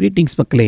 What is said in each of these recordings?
Greetings மக்களே.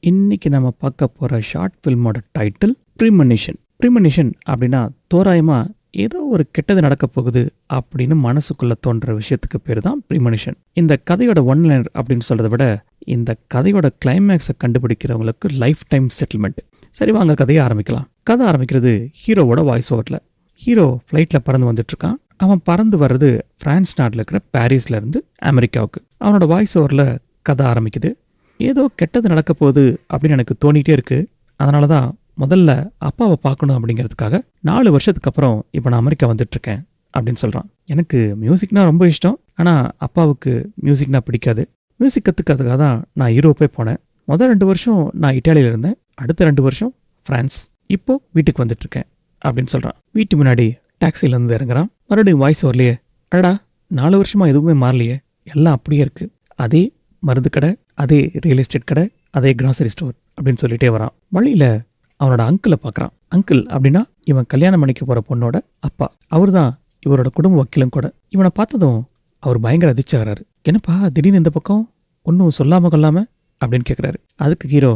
இன்னைக்கு நம்ம பார்க்க போகிற ஷார்ட் ஃபில்மோட டைட்டில் ப்ரீமனிஷன். ப்ரீமனிஷன் அப்படின்னா தோராயமாக ஏதோ ஒரு கெட்டது நடக்க போகுது அப்படின்னு மனசுக்குள்ளே தோன்ற விஷயத்துக்கு பேர் தான் ப்ரீமனிஷன். இந்த கதையோட ஒன்லைனர் அப்படின்னு சொல்கிறத விட இந்த கதையோட கிளைமேக்ஸை கண்டுபிடிக்கிறவங்களுக்கு லைஃப் டைம் செட்டில்மெண்ட். சரி, வாங்க கதையை ஆரம்பிக்கலாம். கதை ஆரம்பிக்கிறது ஹீரோவோட வாய்ஸ் ஓவரில். ஹீரோ ஃப்ளைட்டில் பறந்து வந்துட்டுருக்கான். அவன் பறந்து வர்றது பிரான்ஸ் நாட்டில் இருக்கிற பாரிஸ்லேருந்து அமெரிக்காவுக்கு. அவனோட வாய்ஸ் ஓவரில் கதை ஆரம்பிக்குது. ஏதோ கெட்டது நடக்க போகுது அப்படின்னு எனக்கு தோணிகிட்டே இருக்குது. அதனால தான் முதல்ல அப்பாவை பார்க்கணும் அப்படிங்கிறதுக்காக 4 வருஷத்துக்கு அப்புறம் இப்போ நான் அமெரிக்கா வந்துட்டுருக்கேன் அப்படின்னு சொல்கிறான். எனக்கு மியூசிக்னா ரொம்ப இஷ்டம், ஆனால் அப்பாவுக்கு மியூசிக்னா பிடிக்காது. மியூசிக் கற்றுக்கிறதுக்காக தான் நான் யூரோப்பே போனேன். முதல் 2 வருஷம் நான் இட்டாலியில் இருந்தேன், அடுத்த 2 வருஷம் ஃப்ரான்ஸ், இப்போது வீட்டுக்கு வந்துட்டுருக்கேன் அப்படின்னு சொல்கிறான். வீட்டு முன்னாடி டாக்ஸிலேருந்து இறங்குறான். மறுபடியும் வாய்ஸ் வரலையே, அடடா 4 வருஷமாக எதுவுமே மாறலையே, எல்லாம் அப்படியே இருக்குது. அதே மருந்து கடை, அதே ரியல் எஸ்டேட் கடை, அதே கிராசரி ஸ்டோர் அப்படின்னு சொல்லிட்டே வரான். வழியில் அவனோட அங்கிளை பார்க்குறான். அங்கிள் அப்படின்னா இவன் கல்யாணம் பண்ணிக்க போகிற பொண்ணோட அப்பா. அவர் தான் இவரோட குடும்ப வக்கீலும் கூட. இவனை பார்த்ததும் அவர் பயங்கர அதிர்ச்சி ஆகிறாரு. என்னப்பா திடீர்னு இந்த பக்கம் ஒன்றும் சொல்லாமல் கொள்ளாமல் அப்படின்னு கேட்குறாரு. அதுக்கு ஹீரோ,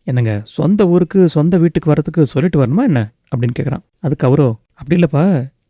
என்னங்க சொந்த ஊருக்கு சொந்த வீட்டுக்கு வரதுக்கு சொல்லிட்டு வரணுமா என்ன அப்படின்னு கேட்குறான். அதுக்கு அவரோ, அப்படி இல்லைப்பா,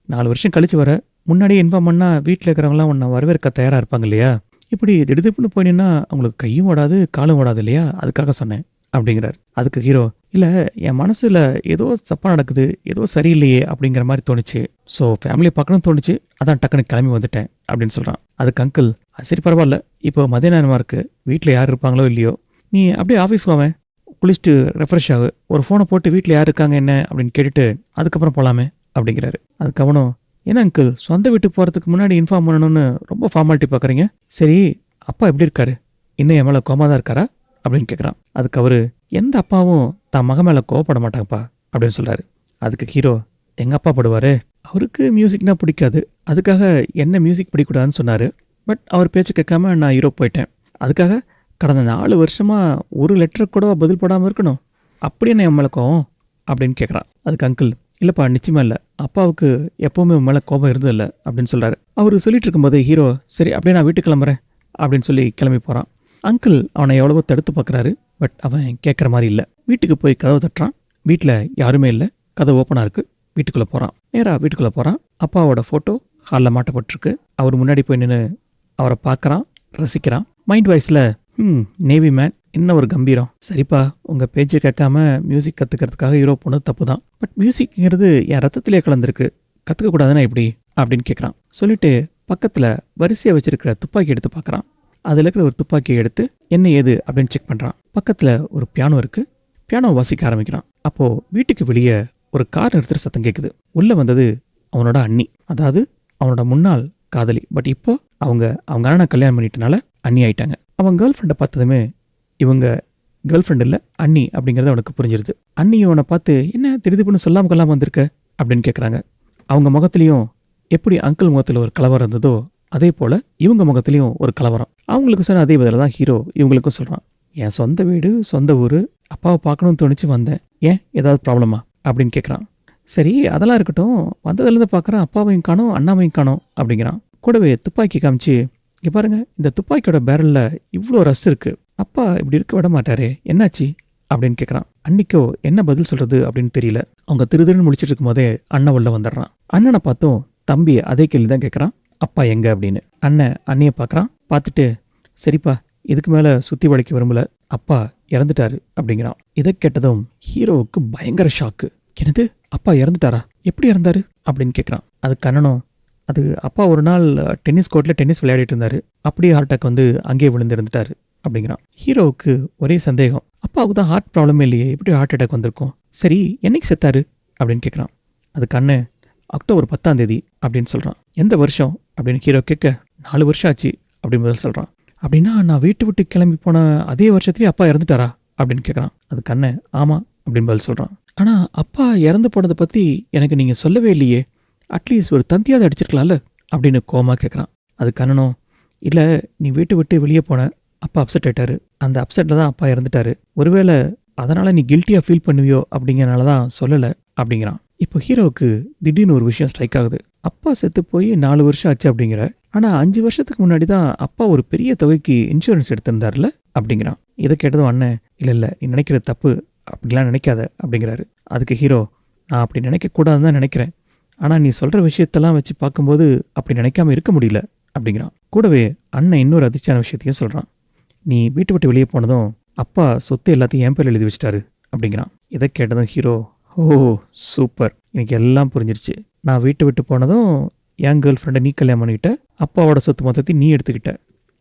4 வருஷம் கழிச்சு வர, முன்னாடியே இன்ஃபார்ம் பண்ணால் வீட்டில் இருக்கிறவங்களாம் உன்னை வரவேற்க தயாராக இருப்பாங்க இல்லையா, இப்படி திடுதிப்புன்னு போயினா அவங்களுக்கு கையும் ஓடாது காலும் ஓடாது இல்லையா, அதுக்காக சொன்னேன் அப்படிங்கிறார். அதுக்கு ஹீரோ, இல்லை என் மனசில் ஏதோ தப்பாக நடக்குது, ஏதோ சரியில்லையே அப்படிங்கிற மாதிரி தோணுச்சு, ஸோ ஃபேமிலியை பார்க்கணும்னு தோணுச்சு, அதான் டக்குன்னு கிளம்பி வந்துட்டேன் அப்படின்னு சொல்கிறான். அதுக்கு அங்கிள், சரி பரவாயில்ல, இப்போ மதிய நேரமாக இருக்குது, வீட்டில் யார் இருப்பாங்களோ இல்லையோ, நீ அப்படியே ஆஃபீஸ் போவேன், குளிச்சுட்டு ரெஃப்ரெஷ் ஆகு, ஒரு ஃபோனை போட்டு வீட்டில் யார் இருக்காங்க என்ன அப்படின்னு கேட்டுட்டு அதுக்கப்புறம் போகலாமே அப்படிங்கிறாரு. அதுக்கு அவனும், ஏன்னா அங்கிள் சொந்த வீட்டுக்கு போகிறதுக்கு முன்னாடி இன்ஃபார்ம் பண்ணணும்னு ரொம்ப ஃபார்மாலிட்டி பார்க்குறீங்க, சரி அப்பா எப்படி இருக்காரு, இன்னும் என் மேலே கோமா தான் இருக்காரா அப்படின்னு கேட்குறான். அதுக்கு அவர், எந்த அப்பாவும் தான் மகன் மேலே கோவப்பட மாட்டாங்கப்பா அப்படின்னு சொல்கிறாரு. அதுக்கு ஹீரோ, எங்கள் அப்பா படுவார், அவருக்கு மியூசிக்னா பிடிக்காது, அதுக்காக என்ன மியூசிக் பிடிக்கூடாதுன்னு சொன்னார், பட் அவர் பேச்சு கேட்காம நான் யூரோப் போயிட்டேன், அதுக்காக கடந்த 4 வருஷமாக ஒரு லெட்டருக்கு கூட பதில் போடாமல் இருக்கணும், அப்படி என்ன என் மேலே கோவம் அப்படின்னு கேட்குறான். அதுக்கு அங்கிள், இல்லைப்பா நிச்சயமா இல்லை, அப்பாவுக்கு எப்போவுமே உன் மேலே கோபம் இருந்ததில்லை அப்படின்னு சொல்கிறாரு. அவர் சொல்லிட்டு இருக்கும்போது ஹீரோ, சரி அப்படியே நான் வீட்டுக்கு கிளம்புறேன் அப்படின்னு சொல்லி கிளம்பி போகிறான். அங்கிள் அவனை எவ்வளவோ தடுத்து பார்க்குறாரு, பட் அவன் கேட்குற மாதிரி இல்லை. வீட்டுக்கு போய் கதவை தட்டுறான். வீட்டில் யாருமே இல்லை, கதவு ஓப்பனாக இருக்குது. வீட்டுக்குள்ளே போகிறான். நேராக வீட்டுக்குள்ளே போகிறான். அப்பாவோட ஃபோட்டோ ஹாலில் மாட்டப்பட்டிருக்கு. அவர் முன்னாடி போய் நின்று அவரை பார்க்குறான், ரசிக்கிறான். மைண்ட் வாய்ஸில், நேவி மேன், இன்னும் ஒரு கம்பீரம், சரிப்பா உங்கள் பேச்சு கேட்காம மியூசிக் கற்றுக்கிறதுக்காக யூரோப் போனது தப்பு தான், பட் மியூசிக்ங்கிறது என் ரத்தத்திலே கலந்துருக்கு, கற்றுக்கக்கூடாதுன்னா எப்படி அப்படின்னு கேட்குறான். சொல்லிட்டு பக்கத்தில் வரிசையாக வச்சிருக்கிற துப்பாக்கி எடுத்து பார்க்குறான். அதில் இருக்கிற ஒரு துப்பாக்கியை எடுத்து என்ன ஏது அப்படின்னு செக் பண்ணுறான். பக்கத்தில் ஒரு பியானோ இருக்குது. பியானோ வாசிக்க ஆரம்பிக்கிறான். அப்போது வீட்டுக்கு வெளியே ஒரு கார் நிறுத்துகிற சத்தம் கேட்குது. உள்ளே வந்தது அவனோட அண்ணி, அதாவது அவனோட முன்னாள் காதலி, பட் இப்போ அவங்க அண்ணனை கல்யாணம் பண்ணிட்டனால அண்ணி ஆயிட்டாங்க. அவன் கேர்ள் ஃப்ரெண்டை பார்த்ததுமே இவங்க கேர்ள் ஃப்ரெண்ட் இல்லை அண்ணி அப்படிங்கிறது அவனுக்கு புரிஞ்சிருது. அண்ணி அவனை பார்த்து, என்ன திடீர்னு சொல்லாமல் கொள்ளாமல் வந்திருக்க அப்படின்னு கேட்குறாங்க. அவங்க முகத்துலேயும் எப்படி அங்கிள் முகத்தில் ஒரு கலவரம் இருந்ததோ அதே போல் இவங்க முகத்துலேயும் ஒரு கலவரம். அவங்களுக்கு சொன்ன அதே பதில் தான் ஹீரோ இவங்களுக்கும் சொல்கிறான். என் சொந்த வீடு சொந்த ஊர், அப்பாவை பார்க்கணும்னு தோணிச்சு வந்தேன், ஏன் ஏதாவது ப்ராப்ளமா அப்படின்னு கேட்குறான். சரி அதெல்லாம் இருக்கட்டும், வந்ததுலேருந்து பார்க்குறான் அப்பாவையும் காணோம் அண்ணாவையும் காணோம் அப்படிங்கிறான். கூடவே துப்பாக்கி காமிச்சு, இங்கே பாருங்க இந்த துப்பாக்கியோட பேரலில் இவ்வளோ ரஸ்ட் இருக்குது, அப்பா இப்படி இருக்க விட மாட்டாரே, என்னாச்சு அப்படின்னு கேட்குறான். அன்னிக்கோ என்ன பதில் சொல்கிறது அப்படின்னு தெரியல. அவங்க திருதிருன்னு முடிச்சுட்டு இருக்கும் போதே அண்ணன் உள்ள வந்துடுறான். அண்ணனை பார்த்தும் தம்பி அதே கேள்வி தான் கேட்குறான், அப்பா எங்கே அப்படின்னு. அண்ணன் அண்ணியை பார்க்குறான். பார்த்துட்டு, சரிப்பா இதுக்கு மேலே சுற்றி வளைக்க விரும்பல, அப்பா இறந்துட்டாரு அப்படிங்கிறான். இதை கேட்டதும் ஹீரோவுக்கு பயங்கர ஷாக்கு. என்னது அப்பா இறந்துட்டாரா, எப்படி இறந்தாரு அப்படின்னு கேட்குறான். அதுக்கு அண்ணனும், அது அப்பா ஒரு நாள் டென்னிஸ் கோர்ட்டில் டென்னிஸ் விளையாடிட்டு இருந்தார், அப்படியே ஹார்ட் அட்டாக் வந்து அங்கேயே விழுந்து இறந்துட்டாரு அப்படிங்கிறான். ஹீரோவுக்கு ஒரே சந்தேகம், அப்பாவுக்கு தான் ஹார்ட் ப்ராப்ளமே இல்லையே, எப்படி ஹார்ட் அட்டாக் வந்திருக்கும், சரி என்னைக்கு செத்தாரு அப்படின்னு கேட்குறான். அதுக்கு அண்ணன் அக்டோபர் 10ஆம் தேதி அப்படின்னு சொல்கிறான். எந்த வருஷம் அப்படின்னு ஹீரோ கேட்க, 4 வருஷம் ஆச்சு அப்படின்னு பதில் சொல்கிறான். அப்படின்னா நான் வீட்டு விட்டு கிளம்பி போன அதே வருஷத்துலேயே அப்பா இறந்துட்டாரா அப்படின்னு கேட்குறான். அதுக்கு அண்ணன் ஆமாம் அப்படின்னு பதில் சொல்கிறான். ஆனால் அப்பா இறந்து போனதை பற்றி எனக்கு நீங்கள் சொல்லவே இல்லையே, அட்லீஸ்ட் ஒரு தந்தியாவது அடிச்சிருக்கலாம்ல அப்படின்னு கோமா கேட்குறான். அதுக்கு அண்ணனும், இல்லை நீ வீட்டு விட்டு வெளியே போன, அப்பா அப்செட் ஆயிட்டாரு, அந்த அப்செட்டில் தான் அப்பா இறந்துட்டாரு, ஒருவேளை அதனால் நீ கில்ட்டியாக ஃபீல் பண்ணுவியோ அப்படிங்கிறனால தான் சொல்லலை அப்படிங்கிறான். இப்போ ஹீரோவுக்கு திடீர்னு ஒரு விஷயம் ஸ்ட்ரைக் ஆகுது. அப்பா செத்து போய் 4 வருஷம் ஆச்சு அப்படிங்கிற, ஆனால் 5 வருஷத்துக்கு முன்னாடி தான் அப்பா ஒரு பெரிய தொகைக்கு இன்சூரன்ஸ் எடுத்திருந்தார்ல அப்படிங்கிறான். இதை கேட்டதும் அண்ணன், இல்லை இல்லை நீ நினைக்கிற தப்பு, அப்படிலாம் நினைக்காத அப்படிங்கிறாரு. அதுக்கு ஹீரோ, நான் அப்படி நினைக்கக்கூடாதுன்னு தான் நினைக்கிறேன், ஆனால் நீ சொல்கிற விஷயத்தெல்லாம் வச்சு பார்க்கும்போது அப்படி நினைக்காம இருக்க முடியல அப்படிங்கிறான். கூடவே அண்ணன் இன்னொரு அதிர்ச்சியான விஷயத்தையும் சொல்கிறான். நீ வீட்டை விட்டு வெளியே போனதும் அப்பா சொத்து எல்லாத்தையும் என் பேர் எழுதி வச்சிட்டாரு அப்படிங்கிறான். இதை கேட்டதும் ஹீரோ, ஓ சூப்பர், எனக்கு எல்லாம் புரிஞ்சிருச்சு. நான் வீட்டை விட்டு போனதும் என் கேர்ள் ஃப்ரெண்டை நீ கல்யாணம் பண்ணிக்கிட்ட, அப்பாவோட சொத்து மொத்தத்தையும் நீ எடுத்துக்கிட்ட,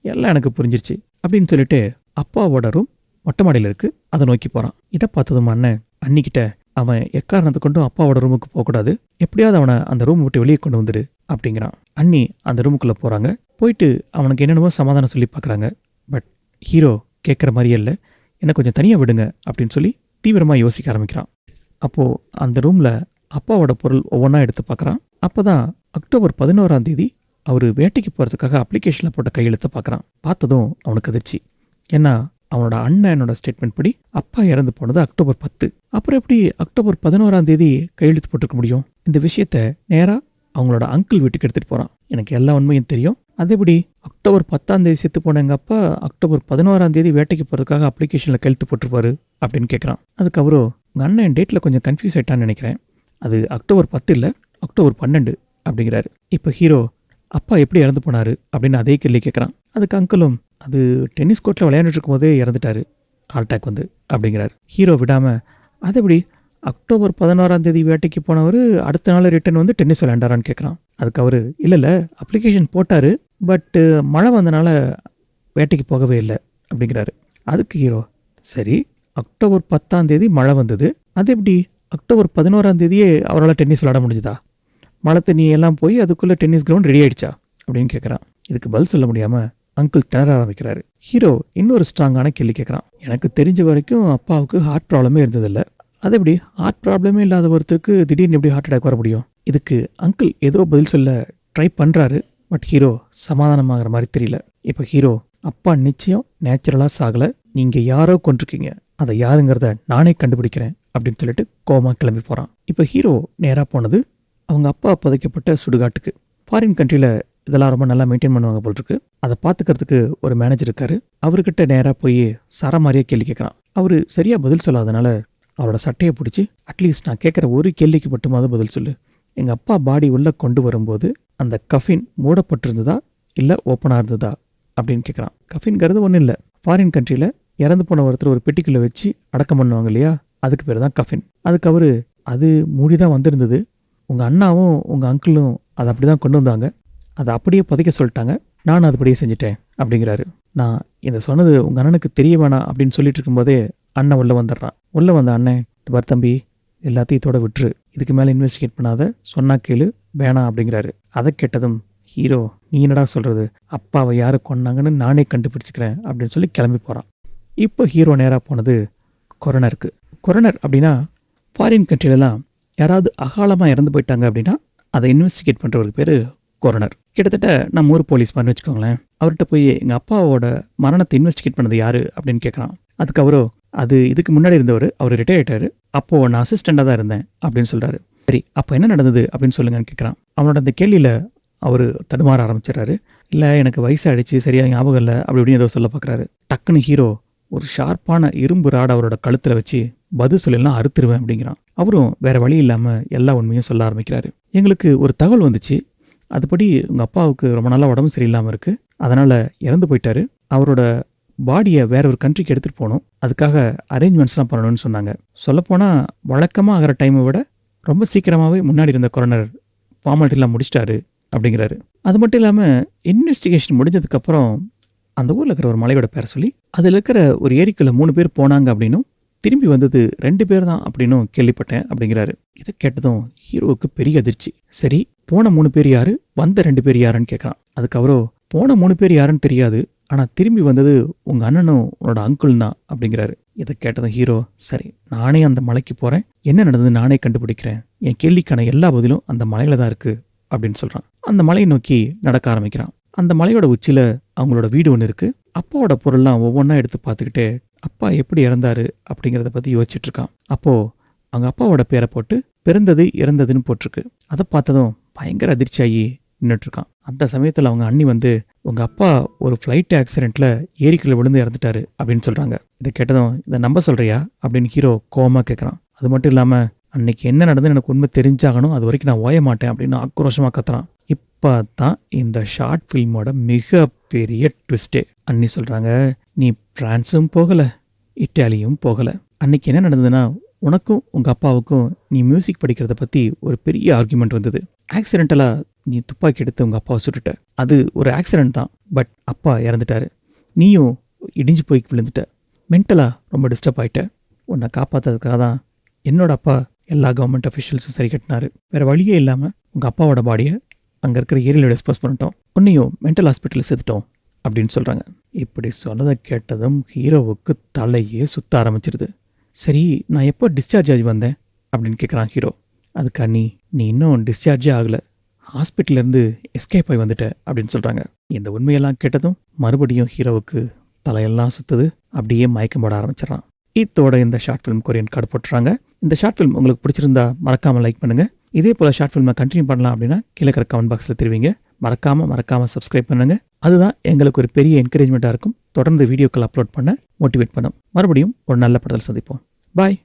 எல்லாம் எனக்கு புரிஞ்சிருச்சு அப்படின்னு சொல்லிட்டு அப்பாவோட ரூம் மொட்டை மாடியில் இருக்கு, அதை நோக்கி போகிறான். இதை பார்த்ததும் அண்ணன் அன்னிக்கிட்ட, அவன் எக்காரணத்தை கொண்டும் அப்பாவோட ரூமுக்கு போகக்கூடாது, எப்படியாவது அவனை அந்த ரூம் விட்டு வெளியே கொண்டு வந்துடு அப்படிங்கிறான். அண்ணி அந்த ரூமுக்குள்ளே போகிறாங்க. போயிட்டு அவனுக்கு என்னென்னமோ சமாதானம் சொல்லி பார்க்குறாங்க. பட் ஹீரோ கேட்குற மாதிரியே இல்லை. என்னை கொஞ்சம் தனியாக விடுங்க அப்படின்னு சொல்லி தீவிரமாக யோசிக்க ஆரம்பிக்கிறான். அப்போது அந்த ரூமில் அப்பாவோட பொருள் ஒவ்வொன்றா எடுத்து பார்க்குறான். அப்போ தான் அக்டோபர் 11ஆம் தேதி அவர் வேட்டைக்கு போகிறதுக்காக அப்ளிகேஷனில் போட்ட கையெழுத்தை பார்க்குறான். பார்த்ததும் அவனுக்கு அதிர்ச்சி. ஏன்னா அவனோட அண்ணனோட ஸ்டேட்மெண்ட் படி அப்பா இறந்து போனது அக்டோபர் 10. அப்புறம் எப்படி அக்டோபர் 11ஆம் தேதி கையெழுத்து போட்டிருக்க முடியும்? இந்த விஷயத்த நேராக அவங்களோட அங்கிள் வீட்டுக்கு எடுத்துகிட்டு போகிறான். எனக்கு எல்லா உண்மையும் தெரியும், அதேபடி அக்டோபர் 10ஆம் தேதி செத்து போன எங்கள் அப்பா அக்டோபர் 11ஆம் தேதி வேட்டைக்கு போகிறதுக்காக அப்ளிகேஷனில் கையெழுத்து போட்டிருப்பாரு அப்படின்னு கேட்குறான். அதுக்கு அவரும், உங்கள் அண்ணன் டேட்டில் கொஞ்சம் கன்ஃபியூஸ் ஆகிட்டான்னு நினைக்கிறேன், அது அக்டோபர் 10 இல்லை அக்டோபர் 12 அப்படிங்கிறாரு. இப்போ ஹீரோ, அப்பா எப்படி இறந்து போனார் அப்படின்னு அதே கேள்வி கேட்குறான். அதுக்கு அங்கிளும், அது டென்னிஸ் கோர்ட்டில் விளையாண்டுட்டு இருக்கும்போதே இறந்துட்டாரு, ஹார்ட் அட்டாக் வந்து அப்படிங்கிறாரு. ஹீரோ விடாமல், அது எப்படி அக்டோபர் 11ஆம் தேதி வேட்டைக்கு போனவர் அடுத்த நாள் ரிட்டர்ன் வந்து டென்னிஸ் விளையாண்டாரான்னு கேட்குறான். அதுக்கு அவர், இல்லை அப்ளிகேஷன் போட்டார், பட்டு மழை வந்தனால வேட்டைக்கு போகவே இல்லை அப்படிங்கிறாரு. அதுக்கு ஹீரோ, சரி அக்டோபர் 10ஆம் தேதி மழை வந்தது, அது எப்படி அக்டோபர் 11ஆம் தேதியே அவரால் டென்னிஸ் விளையாட முடிஞ்சுதா? மழை தண்ணி எல்லாம் போய் அதுக்குள்ளே டென்னிஸ் கிரவுண்ட் ரெடி ஆயிடுச்சா அப்படின்னு கேட்குறான். இதுக்கு பதில் சொல்ல முடியாமல் அங்கிள் திணற ஆரம்பிக்கிறாரு. ஹீரோ இன்னொரு ஸ்ட்ராங்கான கேள்வி கேட்குறான். எனக்கு தெரிஞ்ச வரைக்கும் அப்பாவுக்கு ஹார்ட் ப்ராப்ளமே இருந்ததில்லை, அது எப்படி ஹார்ட் ப்ராப்ளமே இல்லாத ஒருத்தருக்கு திடீர்னு எப்படி ஹார்ட் அட்டாக் வர முடியும்? இதுக்கு அங்கிள் ஏதோ பதில் சொல்ல ட்ரை பண்ணுறாரு. பட் ஹீரோ சமாதானமாகிற மாதிரி தெரியல. இப்போ ஹீரோ, அப்பா நிச்சயம் நேச்சுரலாக சாகலை, நீங்கள் யாரோ கொண்டிருக்கீங்க, அதை யாருங்கிறத நானே கண்டுபிடிக்கிறேன் அப்படின்னு சொல்லிட்டு கோவமாக கிளம்பி போகிறான். இப்போ ஹீரோ நேராக போனது அவங்க அப்பா புதைக்கப்பட்ட சுடுகாட்டுக்கு. ஃபாரின் கண்ட்ரியில் இதெல்லாம் ரொம்ப நல்லா மெயின்டைன் பண்ணுவாங்க போல் இருக்கு. அதை பார்த்துக்கிறதுக்கு ஒரு மேனேஜர் இருக்காரு. அவர்கிட்ட நேராக போய் சாரா மாதிரியே கேள்வி கேட்குறான். அவர் சரியாக பதில் சொல்லாதனால அவரோட சட்டையை பிடிச்சி, அட்லீஸ்ட் நான் கேட்குற ஒரு கேள்விக்கு மட்டுமாவது பதில் சொல்லு, எங்கள் அப்பா பாடி உள்ளே கொண்டு வரும்போது அந்த கஃபின் மூடப்பட்டிருந்ததா இல்லை ஓப்பனாக இருந்ததா அப்படின்னு கேட்குறான். கஃபின்கிறது ஒன்றும் இல்லை, ஃபாரின் கண்ட்ரியில் இறந்து போன ஒருத்தர் ஒரு பெட்டிக்குள்ளே வச்சு அடக்கம் பண்ணுவாங்க இல்லையா, அதுக்கு பேர் தான் கஃபின். அதுக்கு அவர், அது மூடி தான் வந்திருந்தது, உங்கள் அண்ணாவும் உங்கள் அங்கிளும் அதை அப்படி தான் கொண்டு வந்தாங்க, அதை அப்படியே புதைக்க சொல்லிட்டாங்க, நானும் அதுபடியே செஞ்சுட்டேன் அப்படிங்கிறாரு. நான் இதை சொன்னது உங்கள் அண்ணனுக்கு தெரிய வேணாம் அப்படின்னு சொல்லிட்டு இருக்கும்போதே அண்ணன் உள்ளே வந்துடுறான். உள்ளே வந்த அண்ணன், பார் தம்பி, எல்லாத்தையும் இதோட விட்டுரு, இதுக்கு மேலே இன்வெஸ்டிகேட் பண்ணாத, சொன்னா கேளு, வேணாம் அப்படிங்கிறாரு. அதை கேட்டதும் ஹீரோ, நீ என்னடா சொல்கிறது, அப்பாவை யாரை கொன்னாங்கன்னு நானே கண்டுபிடிச்சிக்கிறேன் அப்படின்னு சொல்லி கிளம்பி போகிறான். இப்போ ஹீரோ நேராக போனது கொரோனருக்கு. கொரோனர் அப்படின்னா ஃபாரின் கண்ட்ரிலலாம் யாராவது அகாலமாக இறந்து போயிட்டாங்க அப்படின்னா அதை இன்வெஸ்டிகேட் பண்ணுறவருக்கு பேர் கொரோனர். கிட்டத்தட்ட நம்ம ஊர் போலீஸ் மாதிரி வச்சுக்கோங்களேன். அவர்கிட்ட போய் எங்கள் அப்பாவோட மரணத்தை இன்வெஸ்டிகேட் பண்ணது யார் அப்படின்னு கேட்குறான். அதுக்கு அவரோ, அது இதுக்கு முன்னாடி இருந்தவர், அவர் ரிட்டையர் ஆகிட்டாரு, அப்போது நான் அசிஸ்டண்டாக தான் இருந்தேன் அப்படின்னு சொல்கிறாரு. சரி, அப்போ என்ன நடந்தது அப்படின்னு சொல்லுங்கன்னு கேட்குறான். அவனோட அந்த கேள்வியில் அவர் தடுமாற ஆரம்பிச்சிடறாரு. இல்லை எனக்கு வயசாகிடுச்சு, சரியாக ஞாபகம் இல்லை அப்படி இப்படின்னு ஏதோ சொல்ல பார்க்குறாரு. டக்குன்னு ஹீரோ ஒரு ஷார்ப்பான இரும்பு ராடை அவரோட கழுத்தில் வச்சு பதில் சொல்லலாம் அறுத்துருவேன் அப்படிங்கிறான். அவரும் வேற வழி இல்லாமல் எல்லா உண்மையும் சொல்ல ஆரம்பிக்கிறாரு. எங்களுக்கு ஒரு தகவல் வந்துச்சு, அதுபடி உங்கள் அப்பாவுக்கு ரொம்ப நாளாக உடம்பு சரியில்லாமல் இருக்குது, அதனால் இறந்து போயிட்டாரு, அவரோட பாடியை வேற ஒரு கண்ட்ரிக்கு எடுத்துகிட்டு போகணும், அதுக்காக அரேஞ்ச்மெண்ட்ஸ்லாம் பண்ணணும்னு சொன்னாங்க. சொல்லப்போனால் வழக்கமாக ஆகிற டைமை விட ரொம்ப சீக்கிரமாகவே முன்னாடி இருந்த கொரோனர் ஃபார்மாலிட்டிலாம் முடிச்சிட்டாரு அப்படிங்கிறாரு. அது மட்டும் இல்லாமல் இன்வெஸ்டிகேஷன் முடிஞ்சதுக்கப்புறம் அந்த ஊரில் இருக்கிற ஒரு மலையோட பேரை சொல்லி அதில் இருக்கிற ஒரு ஏரிக்குள்ளே 3 பேர் போனாங்க அப்படின்னும் திரும்பி வந்தது 2 பேர் தான் அப்படின்னும் கேள்விப்பட்டேன் அப்படிங்கிறாரு. இதை கேட்டதும் ஹீரோவுக்கு பெரிய அதிர்ச்சி. சரி, போன 3 பேர் யாரு, வந்த 2 பேர் யாருன்னு கேட்குறான். அதுக்கு அவரோ, போன 3 பேர் யாருன்னு தெரியாது, ஆனால் திரும்பி வந்தது உங்கள் அண்ணனும் உன்னோட அங்கிள் தான் அப்படிங்கிறாரு. இதை கேட்டதும் ஹீரோ, சரி நானே அந்த மலைக்கு போகிறேன், என்ன நடந்தது நானே கண்டுபிடிக்கிறேன், என் கேள்விக்கான எல்லா பதிலும் அந்த மலையில தான் இருக்குது அப்படின்னு சொல்கிறான். அந்த மலையை நோக்கி நடக்க ஆரம்பிக்கிறான். அந்த மலையோட உச்சியில் அவங்களோட வீடு ஒன்று இருக்குது. அப்பாவோட பொருள்லாம் ஒவ்வொன்றா எடுத்து பார்த்துக்கிட்டு அப்பா எப்படி இறந்தாரு அப்படிங்கிறத பற்றி யோசிச்சுட்டு இருக்கான். அப்போது அவங்க அப்பாவோட பேரை போட்டு பிறந்தது இறந்ததுன்னு போட்டிருக்கு. அதை பார்த்ததும் பயங்கர அதிர்ச்சியாகி நின்றுட்டுருக்கான். அந்த சமயத்தில் அவங்க அண்ணி வந்து, உங்கள் அப்பா ஒரு ஃப்ளைட் ஆக்சிடெண்ட்டில் ஏரிக்குள்ளே விழுந்து இறந்துட்டாரு அப்படின்னு சொல்கிறாங்க. இதை கேட்டதும், இதை நம்ப சொல்கிறியா அப்படின்னு ஹீரோ கோவமாக கேட்குறான். அது மட்டும் இல்லாமல், அன்னைக்கு என்ன நடந்ததுன்னு எனக்கு உண்மை தெரிஞ்சாகணும், அது வரைக்கும் நான் ஓய மாட்டேன் அப்படின்னு ஆக்ரோஷமாக கத்துறான். இப்போ தான் இந்த ஷார்ட் ஃபில்மோட மிகப்பெரிய ட்விஸ்டே. அண்ணி சொல்கிறாங்க, நீ பிரான்ஸும் போகலை, இட்டாலியும் போகலை. அன்னைக்கு என்ன நடந்ததுன்னா, உனக்கும் உங்கள் அப்பாவுக்கும் நீ மியூசிக் படிக்கிறத பற்றி ஒரு பெரிய ஆர்குமெண்ட் வந்தது. ஆக்சிடென்டலாக நீ துப்பாக்கி எடுத்து உங்கள் அப்பாவை சுட்டுட்ட. அது ஒரு ஆக்சிடென்ட் தான், பட் அப்பா இறந்துட்டாரு. நீயும் இடிஞ்சு போய் விழுந்துட்ட. மென்டலாக ரொம்ப டிஸ்டர்ப் ஆகிட்ட. உன்னை காப்பாற்றுறதுக்காக தான் என்னோட அப்பா எல்லா கவர்மெண்ட் அஃபிஷியல்ஸும் சரி கட்டினாரு. வேறு வழியே இல்லாமல் உங்கள் அப்பாவோட பாடியை அங்கே இருக்கிற ஏரியில் டிஸ்போஸ் பண்ணிட்டோம். உன்னையும் மென்டல் ஹாஸ்பிட்டலில் சேர்த்துட்டோம் அப்படின்னு சொல்கிறாங்க. இப்படி சொன்னதை கேட்டதும் ஹீரோவுக்கு தலையே சுத்த ஆரம்பிச்சிருது. சரி, நான் எப்போ டிஸ்சார்ஜ் ஆகி வந்தேன் அப்படின்னு கேட்குறான் ஹீரோ. அதுக்கு அண்ணி, நீ இன்னும் டிஸ்சார்ஜே ஆகலை, ஹாஸ்பிட்டல்லேருந்து எஸ்கேப் ஆகி வந்துட்ட அப்படின்னு சொல்கிறாங்க. இந்த உண்மையெல்லாம் கேட்டதும் மறுபடியும் ஹீரோவுக்கு தலையெல்லாம் சுற்றுது. அப்படியே மயக்கம் போட ஆரம்பிச்சிடறான். இதோட இந்த ஷார்ட் ஃபிலிம் கொரியன் கார்டு போட்டுறாங்க. இந்த ஷார்ட் ஃபிலிம் உங்களுக்கு பிடிச்சிருந்தா மறக்காமல் லைக் பண்ணுங்கள். இதே போல் ஷார்ட் ஃபிலிமை கண்டினியூ பண்ணலாம் அப்படின்னா கீழே இருக்கிற கமெண்ட் பாக்ஸில் தெரிவிங்க. மறக்காமல் சப்ஸ்கிரைப் பண்ணுங்கள். அதுதான் எங்களுக்கு ஒரு பெரிய என்கரேஜ்மெண்ட்டாக இருக்கும். தொடர்ந்து வீடியோக்கள் அப்லோட் பண்ண மோட்டிவேட் பண்ணும். மறுபடியும் ஒரு நல்ல படத்தில் சந்திப்போம். பாய்.